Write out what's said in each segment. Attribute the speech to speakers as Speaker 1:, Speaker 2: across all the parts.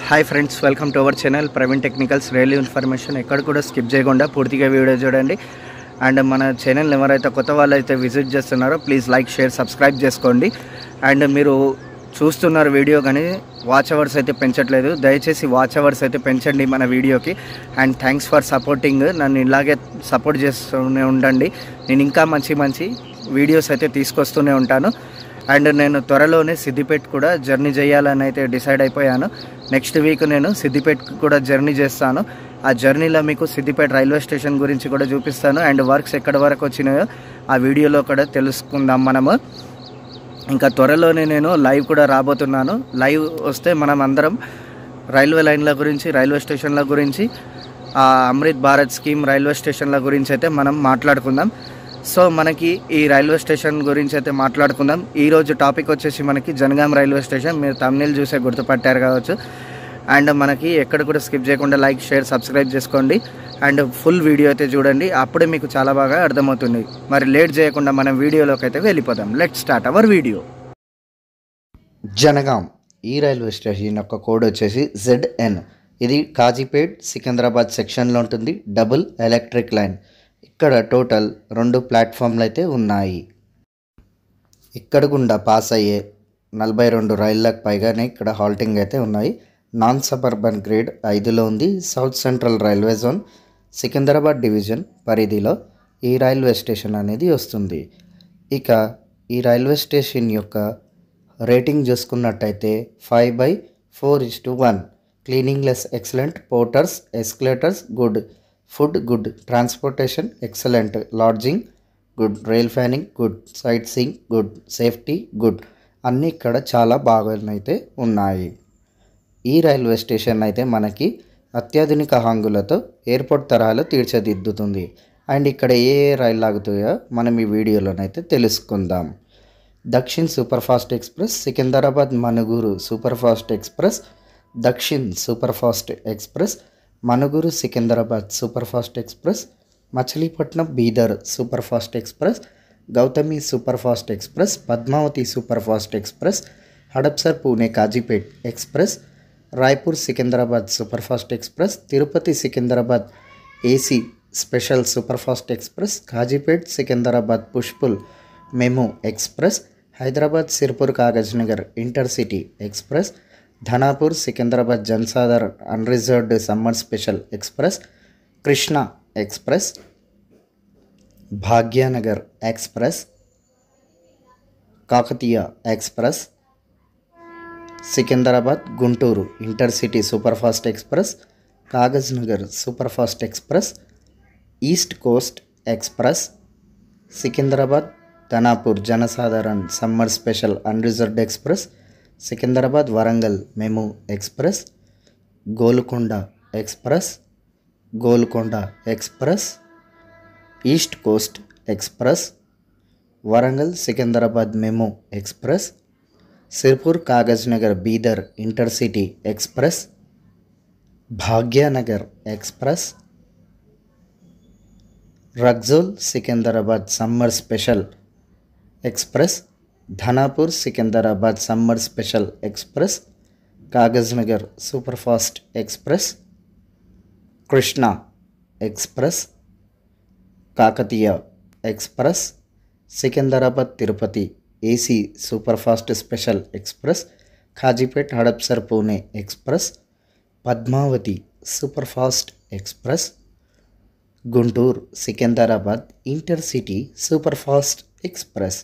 Speaker 1: Hi friends, welcome to our channel Praveen technicals. Railway information ఎక్కడ కూడా skip చేయకుండా పూర్తిగా వీడియో చూడండి. అండ్ మన ఛానల్ ఎవరైతే కొత్త వాళ్ళు అయితే విజిట్ చేస్తున్నారో ప్లీజ్ లైక్, షేర్, సబ్స్క్రైబ్ చేసుకోండి. అండ్ మీరు చూస్తున్నారు వీడియో కానీ వాచ్ అవర్స్ అయితే పెంచట్లేదు. దయచేసి వాచ్ అవర్స్ అయితే పెంచండి మన వీడియోకి. And thanks for supporting. నన్ను ఇలాగే సపోర్ట్ చేస్తూనే ఉండండి. నేను ఇంకా మంచి వీడియోస్ అయితే తీసుకొస్తూనే ఉంటాను. అండ్ నేను త్వరలోనే సిద్దిపేట కూడా జర్నీ చేయాలని అయితే డిసైడ్ అయిపోయాను. నెక్స్ట్ వీక్ నేను సిద్దిపేట కూడా జర్నీ చేస్తాను. ఆ జర్నీలో మీకు సిద్దిపేట రైల్వే స్టేషన్ గురించి కూడా చూపిస్తాను. అండ్ వర్క్స్ ఎక్కడి వరకు వచ్చినాయో ఆ వీడియోలో కూడా తెలుసుకుందాం మనము. ఇంకా త్వరలోనే నేను లైవ్ కూడా రాబోతున్నాను. లైవ్ వస్తే మనం అందరం రైల్వే లైన్ల గురించి, రైల్వే స్టేషన్ల గురించి, అమృత్ భారత్ స్కీమ్ రైల్వే స్టేషన్ల గురించి అయితే మనం మాట్లాడుకుందాం. సో మనకి ఈ రైల్వే స్టేషన్ గురించి అయితే మాట్లాడుకుందాం. ఈరోజు టాపిక్ వచ్చేసి మనకి జనగాం రైల్వే స్టేషన్. మీరు తమిళ చూసే గుర్తుపట్టారు కావచ్చు. అండ్ మనకి ఎక్కడ కూడా స్కిప్ చేయకుండా లైక్, షేర్, సబ్స్క్రైబ్ చేసుకోండి. అండ్ ఫుల్ వీడియో అయితే చూడండి, అప్పుడే మీకు చాలా బాగా అర్థమవుతుంది. మరి లేట్ చేయకుండా మనం వీడియోలోకి అయితే వెళ్ళిపోదాం. Let's start our video. Jangaon ఈ రైల్వే స్టేషన్ యొక్క కోడ్ వచ్చేసి ZN. ఇది కాజీపేట్ సికింద్రాబాద్ సెక్షన్లో ఉంటుంది. Double electric line. ఇక్కడ టోటల్ 2 ప్లాట్ఫామ్లు అయితే ఉన్నాయి. ఇక్కడ గుండా పాస్ అయ్యే 42 రైళ్ళకు పైగానే ఇక్కడ హాల్టింగ్ అయితే ఉన్నాయి. నాన్ సబర్బన్ గ్రేడ్ 5లో ఉంది. South central railway zone Secunderabad division పరిధిలో ఈ రైల్వే స్టేషన్ అనేది వస్తుంది. ఇక ఈ రైల్వే స్టేషన్ యొక్క రేటింగ్ చూసుకున్నట్టయితే 5/4:1. Cleaning less excellent, porters, escalators good, food good, transportation excellent, lodging good, rail fanning good, sight seeing good, safety good. అన్నీ ఇక్కడ చాలా బాగానైతే ఉన్నాయి. ఈ రైల్వే స్టేషన్ అయితే మనకి అత్యాధునిక హంగులతో ఎయిర్పోర్ట్ తరహాలో తీర్చిదిద్దుతుంది. అండ్ ఇక్కడ ఏ రైలు ఆగుతాయో మనం ఈ వీడియోలోనైతే తెలుసుకుందాం. Dakshin superfast express, Secunderabad Manuguru superfast express, Dakshin superfast express, Manuguru Secunderabad superfast express, Machilipatnam Bidar superfast express, Gautami superfast express, Padmavati superfast express, Hadapsar Pune Kazipet express, Raipur Secunderabad superfast express, Tirupati Secunderabad AC special superfast express, Kazipet Secunderabad push pull MEMU express, Hyderabad Sirpur Kagaznagar intercity express, Danapur Secunderabad Jansadharan unreserved summer special express, Krishna express, Bhagyanagar express, Kakatiya express, Secunderabad Guntur intercity superfast express, Kagaznagar superfast express, east coast express, Secunderabad Danapur Jansadharan summer special unreserved express, Secunderabad Warangal MEMU express, Golconda express, Golconda express, east coast express, Warangal Secunderabad MEMU express, Sirpur Kagaznagar Bidar intercity express, Bhagyanagar express, Raxaul Secunderabad summer special express, Danapur Secunderabad summer special express, Kagaznagar superfast express, Krishna express, Kakatiya express, Secunderabad Tirupati AC superfast special express, Kazipet Hadapsar Pune express, Padmavati superfast express, Guntur Secunderabad intercity superfast express,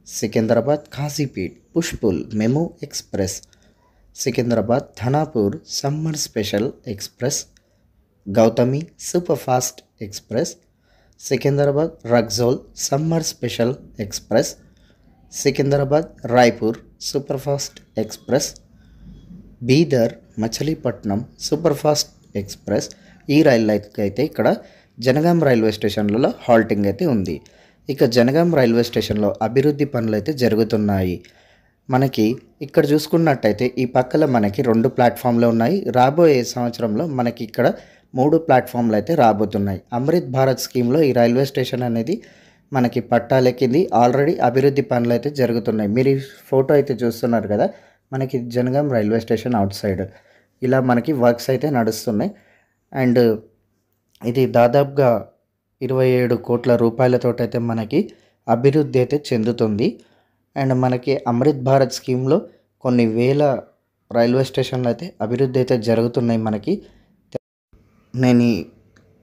Speaker 1: Secunderabad Kazipet push pull MEMU express, Secunderabad Danapur summer special express, Gautami superfast express, Secunderabad Raxaul summer special express, Secunderabad Raipur superfast express, Bidar Machilipatnam superfast express. ఈ రైలు అయితే ఇక్కడ Jangaon railway స్టేషన్లలో halting అయితే ఉంది. ఇక Jangaon railway స్టేషన్లో అభివృద్ధి పనులు అయితే జరుగుతున్నాయి. మనకి ఇక్కడ చూసుకున్నట్టయితే ఈ పక్కల మనకి 2 ప్లాట్ఫామ్లు ఉన్నాయి. రాబోయే సంవత్సరంలో మనకి ఇక్కడ 3 ప్లాట్ఫామ్లు అయితే రాబోతున్నాయి. అమృత్ భారత్ స్కీమ్లో ఈ రైల్వే స్టేషన్ అనేది మనకి పట్టాలెక్కింది. ఆల్రెడీ అభివృద్ధి పనులు అయితే జరుగుతున్నాయి. మీరు ఈ ఫోటో అయితే చూస్తున్నారు కదా, మనకి Jangaon railway station out side ఇలా మనకి వర్క్స్ అయితే నడుస్తున్నాయి. అండ్ ఇది దాదాపుగా 27 కోట్ల రూపాయలతోటైతే మనకి అభివృద్ధి అయితే చెందుతుంది. అండ్ మనకి అమృత్ భారత్ స్కీమ్లో కొన్ని వేల రైల్వే స్టేషన్లు అయితే అభివృద్ధి అయితే జరుగుతున్నాయి. మనకి నేను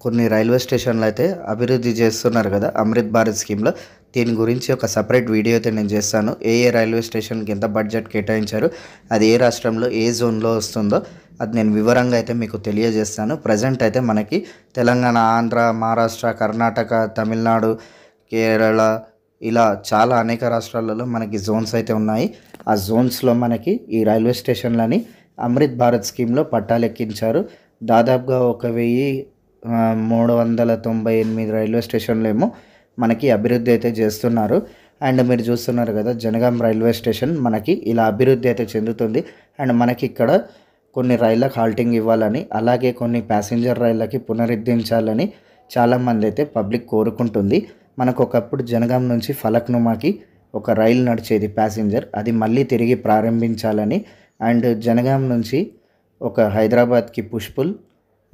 Speaker 1: కొన్ని రైల్వే స్టేషన్లు అయితే అభివృద్ధి చేస్తున్నారు కదా అమృత్ భారత్ స్కీమ్లో. దీని గురించి ఒక సపరేట్ వీడియో అయితే నేను చేస్తాను. ఏ రైల్వే స్టేషన్కి ఎంత బడ్జెట్ కేటాయించారు, అది ఏ రాష్ట్రంలో ఏ జోన్లో వస్తుందో అది నేను వివరంగా అయితే మీకు తెలియజేస్తాను. ప్రజెంట్ అయితే మనకి తెలంగాణ, ఆంధ్ర, మహారాష్ట్ర, కర్ణాటక, తమిళనాడు, కేరళ ఇలా చాలా అనేక రాష్ట్రాలలో మనకి జోన్స్ అయితే ఉన్నాయి. ఆ జోన్స్లో మనకి ఈ రైల్వే స్టేషన్లని అమృత్ భారత్ స్కీమ్లో పట్టాలెక్కించారు. దాదాపుగా 1398 రైల్వే స్టేషన్లు ఏమో మనకి అభివృద్ధి అయితే చేస్తున్నారు. అండ్ మీరు చూస్తున్నారు కదా జనగాం రైల్వే స్టేషన్ మనకి ఇలా అభివృద్ధి అయితే చెందుతుంది. అండ్ మనకి ఇక్కడ కొన్ని రైళ్ళకి హాల్టింగ్ ఇవ్వాలని, అలాగే కొన్ని ప్యాసింజర్ రైళ్ళకి పునరుద్ధరించాలని చాలామంది అయితే పబ్లిక్ కోరుకుంటుంది. మనకు ఒకప్పుడు జనగాం నుంచి ఫలక్నుమాకి ఒక రైలు నడిచేది ప్యాసింజర్, అది మళ్ళీ తిరిగి ప్రారంభించాలని. అండ్ జనగాం నుంచి ఒక హైదరాబాద్కి పుష్పుల్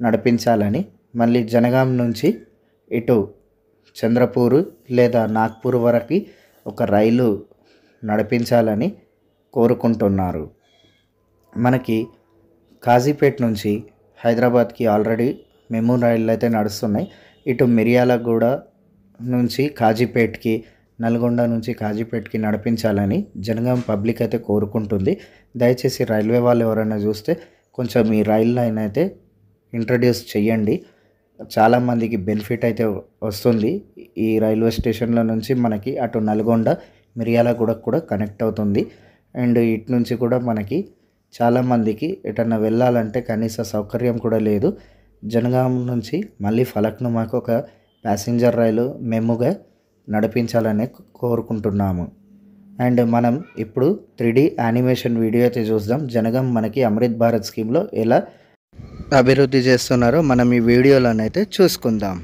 Speaker 1: నడిపించాలని, మళ్ళీ జనగాం నుంచి ఇటు చంద్రపూర్ లేదా నాగ్పూర్ వరకు ఒక రైలు నడిపించాలని కోరుకుంటున్నారు. మనకి కాజీపేట్ నుంచి హైదరాబాద్కి ఆల్రెడీ మెమూ రైళ్ళు అయితే నడుస్తున్నాయి. ఇటు మిర్యాలగూడ నుంచి కాజీపేట్కి, నల్గొండ నుంచి కాజీపేట్కి నడిపించాలని జనగాం పబ్లిక్ అయితే కోరుకుంటుంది. దయచేసి రైల్వే వాళ్ళు ఎవరైనా చూస్తే కొంచెం ఈ రైల్ లైన్ అయితే ఇంట్రడ్యూస్ చేయండి. చాలామందికి బెనిఫిట్ అయితే వస్తుంది. ఈ రైల్వే స్టేషన్ల నుంచి మనకి అటు నల్గొండ, మిర్యాలగూడ కూడా కనెక్ట్ అవుతుంది. అండ్ ఇటు నుంచి కూడా మనకి చాలామందికి ఎటన్నా వెళ్ళాలంటే కనీస సౌకర్యం కూడా లేదు. జనగాం నుంచి మళ్ళీ ఫలక్నుమాకు ఒక ప్యాసింజర్ రైలు మెముగా నడిపించాలని కోరుకుంటున్నాము. అండ్ మనం ఇప్పుడు 3D యానిమేషన్ వీడియో అయితే చూద్దాం. జనగాం మనకి అమృత్ భారత్ స్కీమ్లో ఎలా అభివృద్ధి చేస్తున్నారో మనం ఈ వీడియోలోనైతే చూసుకుందాం.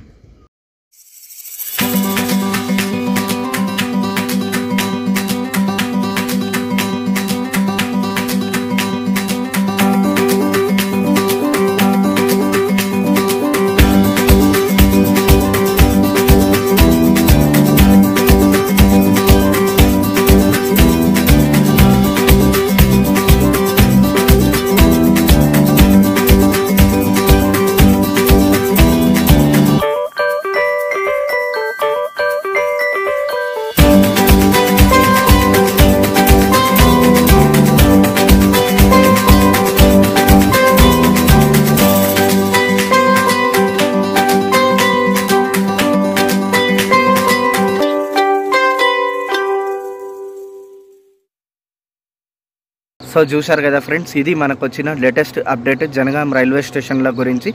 Speaker 1: సో చూశారు కదా ఫ్రెండ్స్, ఇది మనకు వచ్చిన లేటెస్ట్ అప్డేట్ జనగాం రైల్వే స్టేషన్ల గురించి.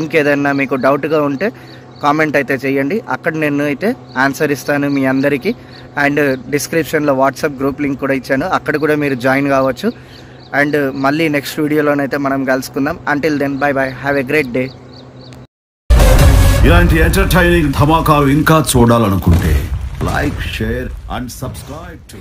Speaker 1: ఇంకేదైనా మీకు డౌట్గా ఉంటే కామెంట్ అయితే చేయండి, అక్కడ నేను అయితే ఆన్సర్ ఇస్తాను మీ అందరికీ. అండ్ డిస్క్రిప్షన్లో వాట్సాప్ గ్రూప్ లింక్ కూడా ఇచ్చాను, అక్కడ కూడా మీరు జాయిన్ కావచ్చు. అండ్ మళ్ళీ నెక్స్ట్ వీడియోలోనైతే మనం కలుసుకుందాం. Until then bye bye, have a great day.
Speaker 2: ఇలాంటి ఎంటర్టైనింగ్ ధమాకాలు ఇంకా చూడాలనుకుంటే like, share and subscribe to